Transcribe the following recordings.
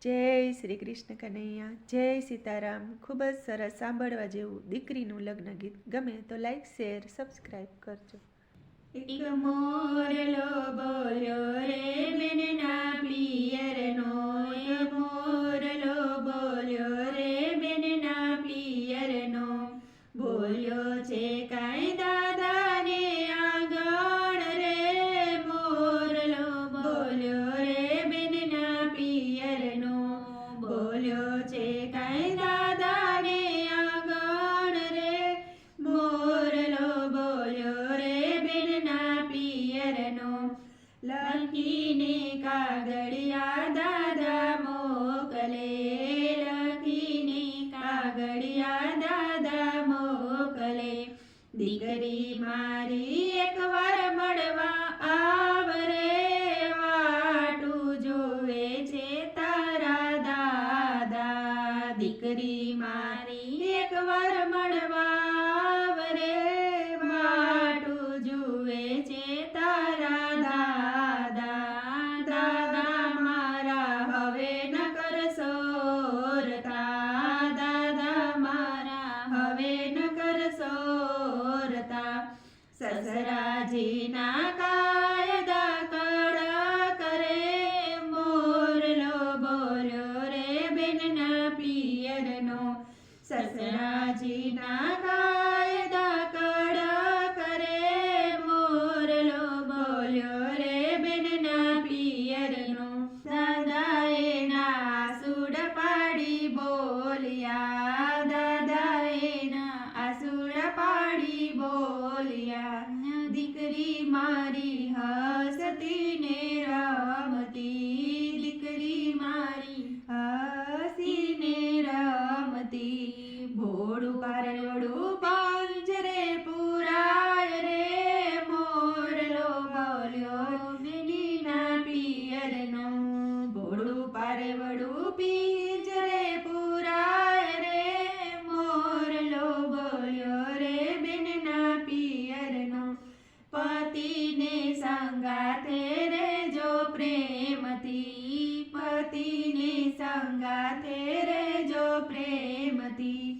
જય શ્રી કૃષ્ણ કનૈયા, જય સીતારામ. ખૂબ જ સરસ સાંભળવા જેવું દીકરીનું લગ્ન ગીત. ગમે તો લાઈક, શેર, સબસ્ક્રાઈબ કરજો. એક મોરલો બોલ્યો રે બેનના પિયરનો, એક મોરલો બોલ્યો રે બેનના પિયરનો, બોલ્યો છે કાંઈ દાદાને આગળ રે, મોરલો બોલ્યો રે બેનના પિયરનો, બોલ્યો છે કાંઈ દાદાને આગળ રે, મોરલો બોલ્યો રે પિયરનો, લખીને કાગળિયા દાદા મોકલે, લખીને કાગળિયા દાદા મોકલે, દીકરી મારી એકવાર મળવા આવરે, વાટું જોવે છે તારા દાદા, દીકરી મારી એકવાર મળવા આવરે, વાટું જુએ છે તારા દાદા, દાદા મારા હવે ન કરશો રતા, દાદા મારા હવે ન કરશો રતા, સસરાજીના કાયદા કડા કરે, મોરલો બોલ્યો રે બેનના પિયરનો, સસરાજીના કાયદા કડા કરે, મોરલો બોલ્યો રે બેનના પિયરનો, દાદાએ ના આસુડ પાડી બોલ્યા, દાદાએ ના આસુડ પાડી બોલ્યા, દીકરી મારી હસતી ને રમતી, દીકરી મારી હસી ને રમતી, ભોળું પારવડું પાંજરે પુરાય રે, મોરલો બોલ્યો બેનના પિયરનો, ભોળું પારવડું પિંજરે પુરાય રે, મોરલો બોલ્યો રે બેનના પિયરનો, પતિને સંગાથે રેજો પ્રેમથી, પતિને સંગાથે રેજો પ્રેમથી,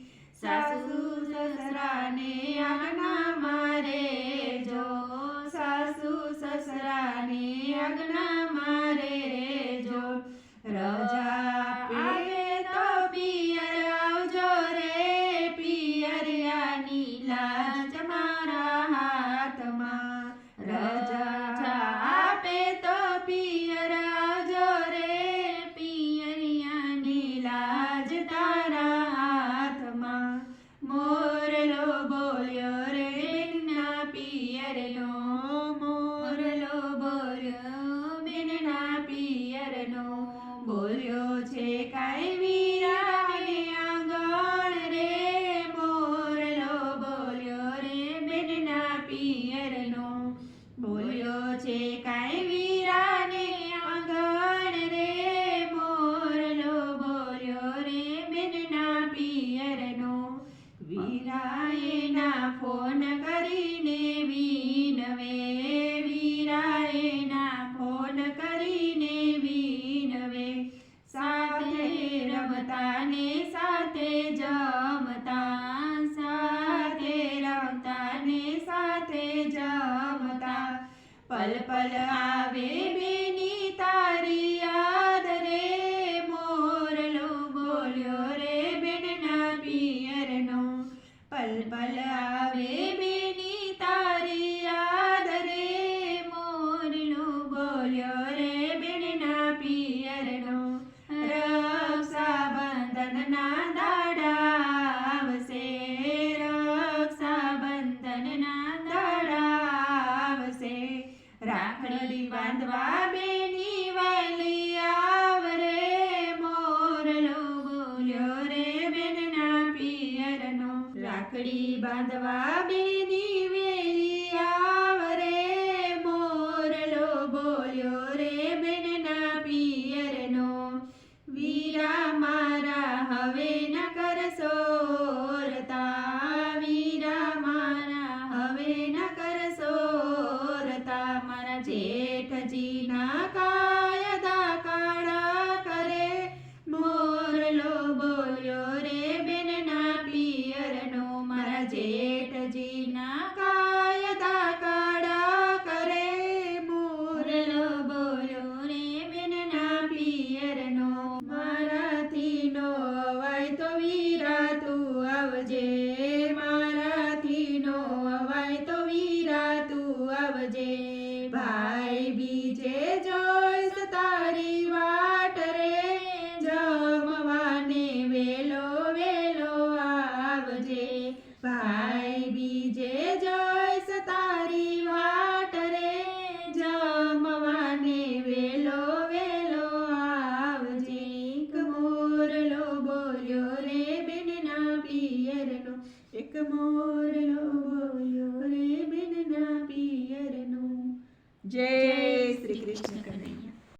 સાસુ સસરાને આજ્ઞામાં રેજો, સાસુ સસરાને આજ્ઞામાં રેજો, રજા આપે તો પિયર આવજો રે, પિયરિયાની લાજ મારા હાથમાં, રજા આપે તો પિયર આવજો રે, પિયરિયાની લાજ તારા હાથમાં, મોરલો બોલ્યો રે બેનના પિયરનો, મોરલો બોલ્યો બેનના પિયરનો, બોલ્યો છે કાંઈ વીરાને આગળ રે, મોરલો બોલ્યો રે બેનના પિયરનો, બોલ્યો છે કાંઈ વીરાને આગળ રે, મોરલો બોલ્યો રે બેનના પિયરનો, વીરાએ ના ફોન કરીને વિનવે, વીરાએ ના ફોન કરીને વિનવે, સાથે રમતા ને સાથે જમતા, સાથે રમતા ને સાથે જમતા, પલ પલ આવે બેની તારી યાદ રે, મોરલો બોલ્યો રે બેનના પિયરનો, પલ પલ આવે બેની તારી યાદ રે, મોરલો બોલ્યો રે બેનના પિયરનો, રક્ષાબંધનના દાડા આવશે, રક્ષાબંધનના દાડા આવશે, રાખડી બાંધવા બેની વાલી આવરે, મોરલો બોલ્યો રે બેનના પિયરનો, રાખડી બાંધવા બેની વેલી આવરે, મોરલો બોલ્યો રે બેનના પિયરનો, વીરા મારા હવે ન કરશો રતા, વીરા મારા હવે ન કરશો રતા, મારા જેઠજીના કાયદા કાળા કરે, બીજે જઈશ તારી વાટ રે જમવાને વેલો વેલો આવજે એક મોરલો બોલ્યો રે બેનના પિયરનો એક મોરલો બોલ્યો રે બેનના પિયરનો જય શ્રી કૃષ્ણ કનૈયા